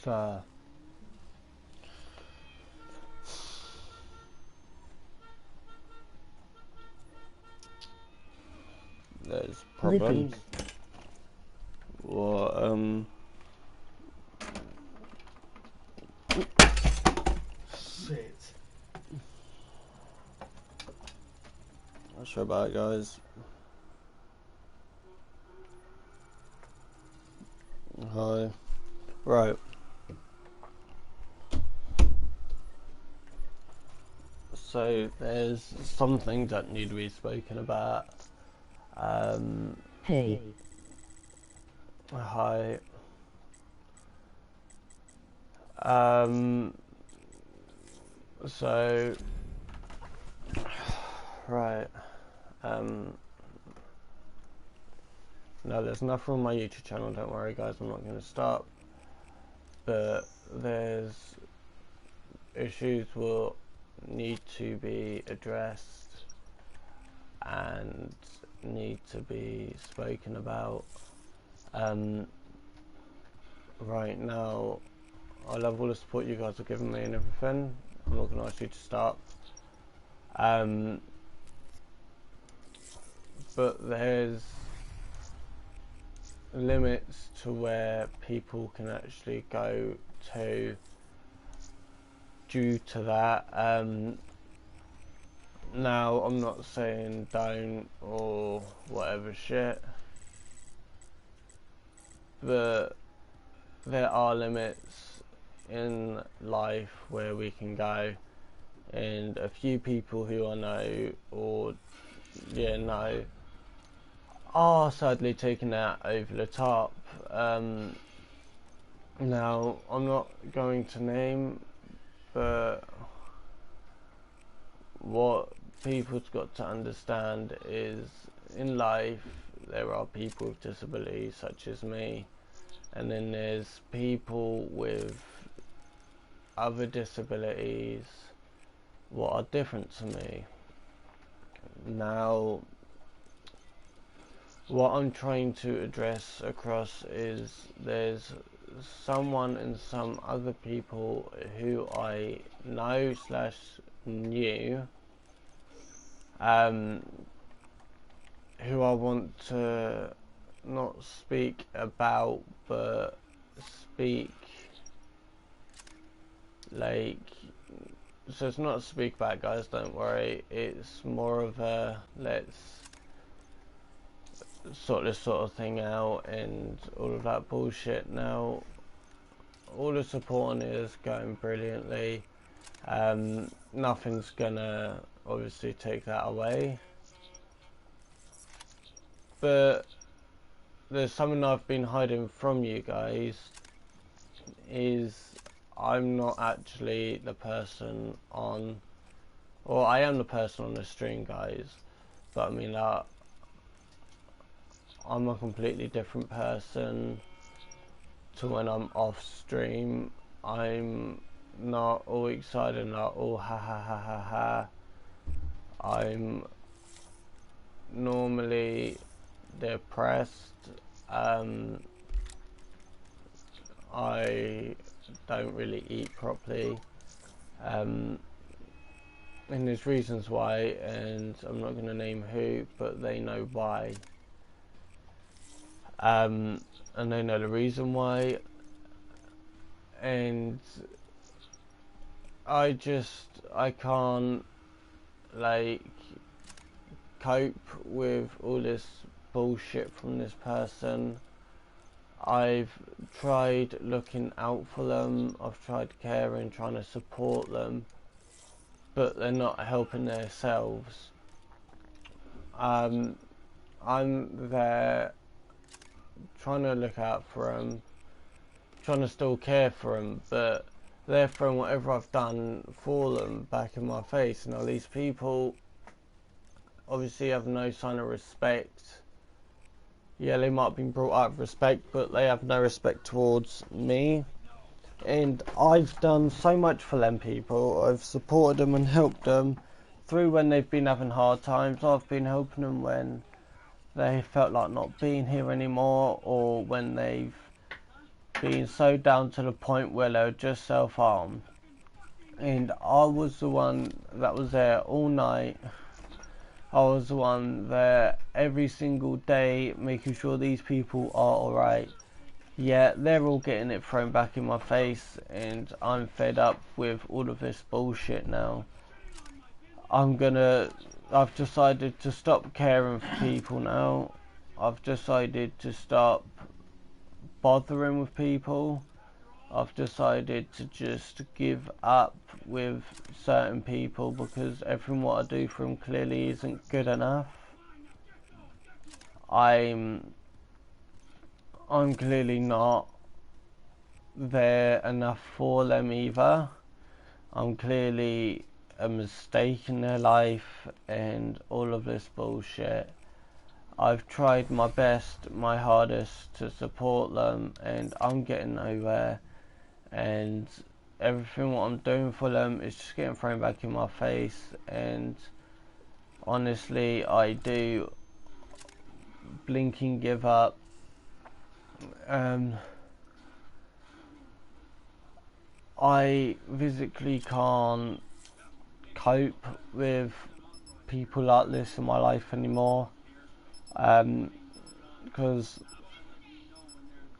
So there's problems. What Shit. not sure about it, guys. Hi. Right. So there's some things that need to be spoken about. Hey. Hi. So right. No, there's enough on my YouTube channel, don't worry guys, I'm not going to stop. But there's issues will need to be addressed and need to be spoken about. Right now, I love all the support you guys are giving me and everything. I'm not going to ask you to stop. But there's limits to where people can actually go to due to that. Now, I'm not saying don't or whatever shit, but there are limits in life where we can go, and a few people who I know or know are sadly taking that over the top. Now, I'm not going to name, but what people's got to understand is in life there are people with disabilities such as me, and then there's people with other disabilities what are different to me. Now, what I'm trying to address across is there's someone and some other people who I know / knew who I want to not speak about but speak like, so it's not speak about, guys, don't worry, it's more of a let's sort this sort of thing out and all of that bullshit. Now, all the support is going brilliantly. Nothing's gonna obviously take that away, but there's something I've been hiding from you guys, is I'm not actually the person on, or I am the person on the stream, guys, but I mean that I'm a completely different person to when I'm off stream. I'm not all excited, not all ha ha ha ha ha. I'm normally depressed. I don't really eat properly. And there's reasons why, and I'm not going to name who, but they know why. And they know the reason why. And I can't, like, cope with all this bullshit from this person. I've tried looking out for them, I've tried caring, trying to support them, but they're not helping themselves. I'm there trying to look out for them, trying to still care for them, but they're throwing whatever I've done for them back in my face. Now, these people obviously have no sign of respect. Yeah, they might have been brought up with respect, but they have no respect towards me. And I've done so much for them people. I've supported them and helped them through when they've been having hard times. I've been helping them when they felt like not being here anymore, or when they've being so down to the point where they would just self-harm. And I was the one that was there all night. I was the one there every single day making sure these people are alright. Yeah, they're all getting it thrown back in my face, and I'm fed up with all of this bullshit now. I've decided to stop caring for people now. I've decided to stop bothering with people. I've decided to just give up with certain people because everything what I do for them clearly isn't good enough. I'm clearly not there enough for them either. I'm clearly a mistake in their life and all of this bullshit. I've tried my best, my hardest to support them, and I'm getting nowhere. And everything what I'm doing for them is just getting thrown back in my face. And honestly, I do blinking give up. I physically can't cope with people like this in my life anymore, because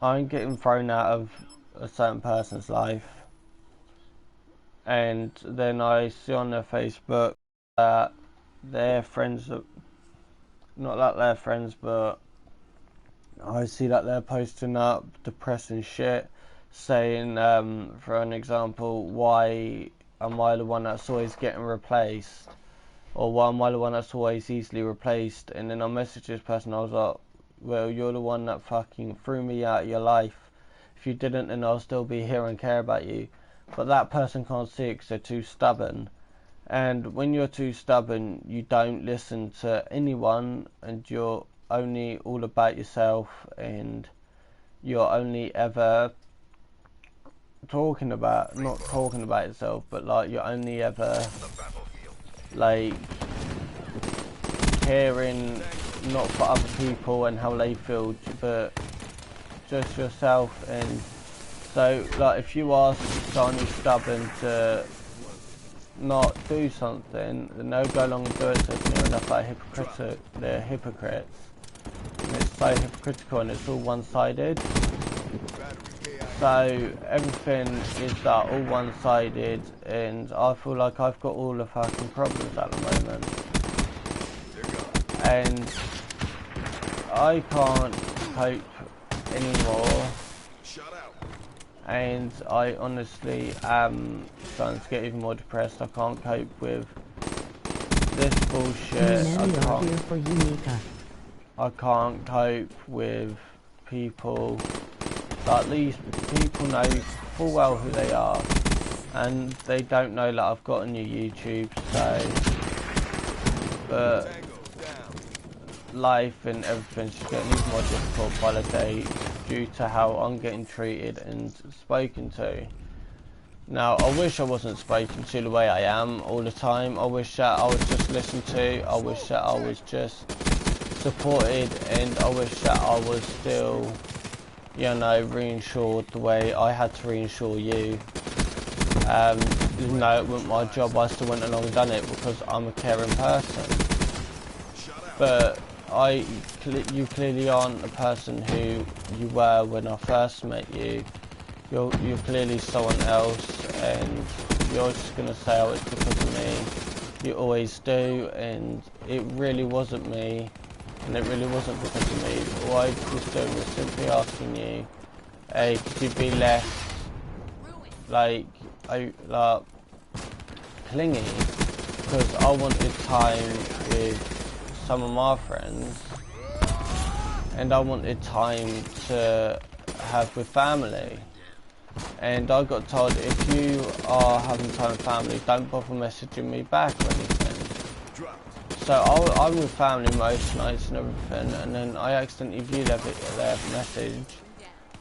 I'm getting thrown out of a certain person's life, and then I see on their Facebook that their friends, not that they're friends, but I see that they're posting up depressing shit, saying, for an example, why am I the one that's always getting replaced? Or why am I the one that's always easily replaced? And then I messaged this person, I was like, well, you're the one that fucking threw me out of your life. If you didn't, then I'll still be here and care about you. But that person can't see it because they're too stubborn. And when you're too stubborn, you don't listen to anyone, and you're only all about yourself, and you're only ever not talking about yourself, but like you're only ever like caring not for other people and how they feel, but just yourself. And so like if you ask someone stubborn to not do something, then they'll go along and do it. So it's near enough like they're hypocrites, and it's so hypocritical and it's all one-sided. So everything is that all one-sided, and I feel like I've got all the fucking problems at the moment, and I can't cope anymore, and I honestly am starting to get even more depressed. I can't cope with this bullshit. I can't cope with people. Like these people know full well who they are, and they don't know that I've got a new YouTube, so but life and everything's just getting even more difficult by the day due to how I'm getting treated and spoken to. Now, I wish I wasn't spoken to the way I am all the time. I wish that I was just listened to, I wish that I was just supported, and I wish that I was still, you know, reinsured the way I had to reinsure you. Even though it wasn't my job, I still went along and done it because I'm a caring person. But you clearly aren't the person who you were when I first met you. You're clearly someone else, and you're just gonna say, oh, it's because of me. You always do, and it really wasn't me. And it really wasn't because of me. All I was doing was simply asking you, hey, could you be less, like clingy? Because I wanted time with some of my friends, and I wanted time to have with family. And I got told, if you are having time with family, don't bother messaging me back or anything. So I'm with family most nights and everything, and then I accidentally view their message,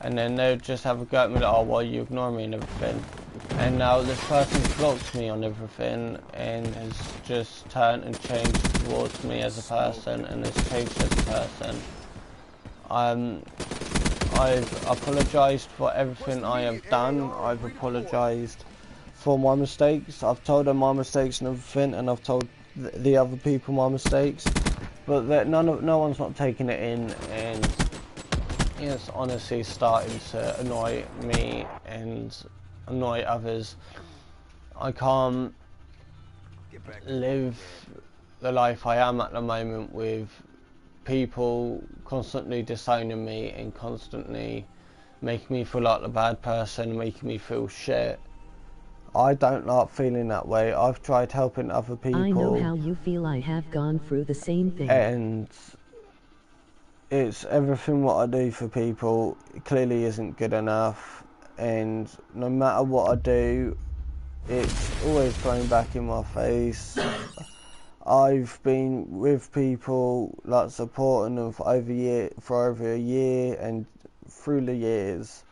and then they'll just have a go at me like, oh, why you ignore me and everything. And now this person's blocked me on everything and has just turned and changed towards me as a person and has changed as a person. I've apologised for everything I have done. I've apologised for my mistakes. I've told them my mistakes and everything, and I've told the other people my mistakes. But that no one's not taking it in, and it's honestly starting to annoy me and annoy others. I can't live the life I am at the moment with people constantly disowning me and constantly making me feel like the bad person, making me feel shit. I don't like feeling that way. I've tried helping other people. I know how you feel. I have gone through the same thing. And it's everything what I do for people clearly isn't good enough. And no matter what I do, it's always thrown back in my face. I've been with people, like supporting them for over a year and through the years,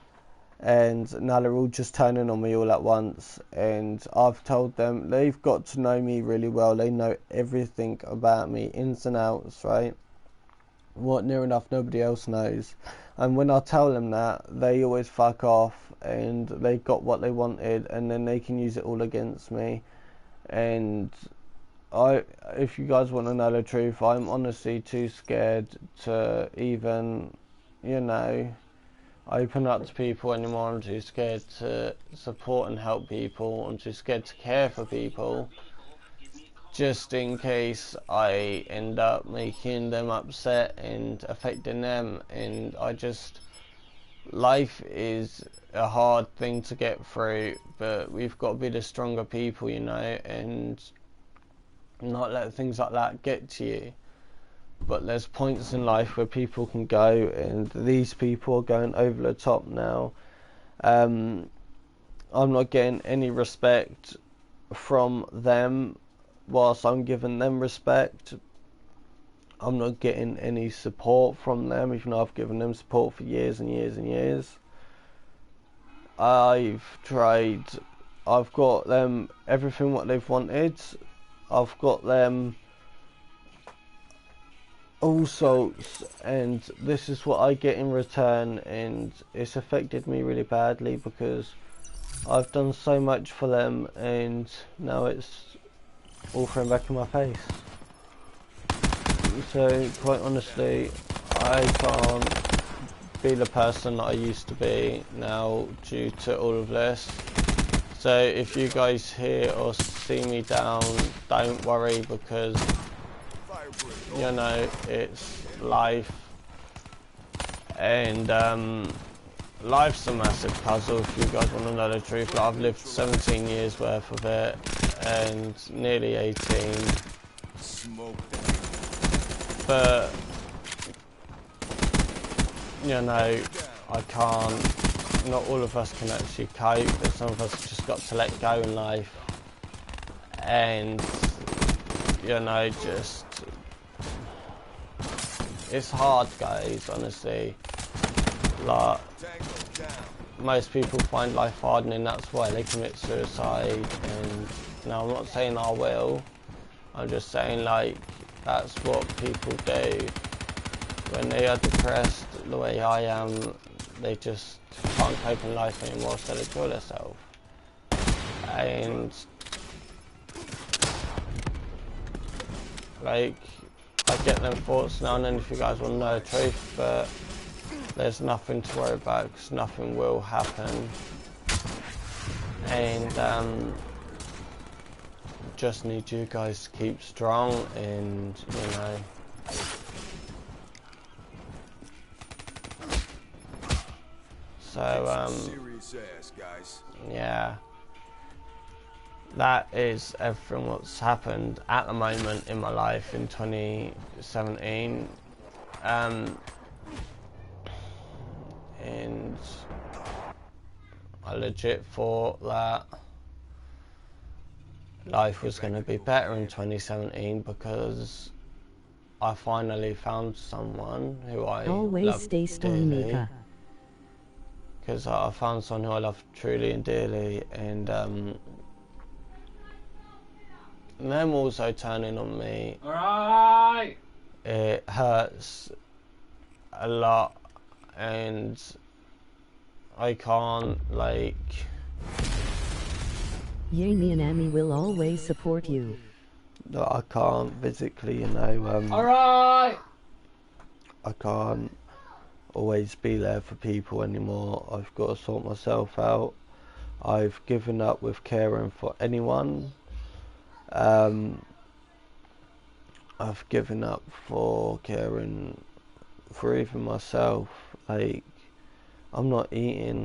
and now they're all just turning on me all at once. And I've told them they've got to know me really well. They know everything about me, ins and outs, right? What near enough nobody else knows. And when I tell them that, they always fuck off, and they got what they wanted, and then they can use it all against me. And if you guys want to know the truth, I'm honestly too scared to even, open up to people anymore. I'm too scared to support and help people. I'm too scared to care for people, just in case I end up making them upset and affecting them. And life is a hard thing to get through, but we've got to be the stronger people, and not let things like that get to you. But there's points in life where people can go, and these people are going over the top now. I'm not getting any respect from them whilst I'm giving them respect. I'm not getting any support from them, even though I've given them support for years and years and years. I've tried, I've got them everything what they've wanted. I've got them all sorts, and this is what I get in return, and it's affected me really badly because I've done so much for them, and now it's all thrown back in my face. So quite honestly, I can't be the person that I used to be now due to all of this. So if you guys hear or see me down, don't worry, because it's life, and life's a massive puzzle. If you guys want to know the truth, I've lived 17 years worth of it, and nearly 18. But I can't. Not all of us can actually cope. But some of us just got to let go in life, and just it's hard, guys. Honestly, like most people find life hard, and that's why they commit suicide. And now I'm not saying I will. I'm just saying that's what people do when they are depressed the way I am. They just can't cope in life anymore, so they kill themselves. And I get them thoughts now and then if you guys want to know the truth, but there's nothing to worry about because nothing will happen. And just need you guys to keep strong, and so yeah, that is everything what's happened at the moment in my life in 2017. And I legit thought that life was going to be better in 2017 because I finally found someone who I always stay strong, Mika. Because I found someone who I love truly and dearly, and them also turning on me. Alright! It hurts a lot, and I can't, like... Yami and Amy will always support you. No, I can't physically, you know, Alright! I can't always be there for people anymore. I've got to sort myself out. I've given up with caring for anyone. I've given up for caring for even myself. Like, I'm not eating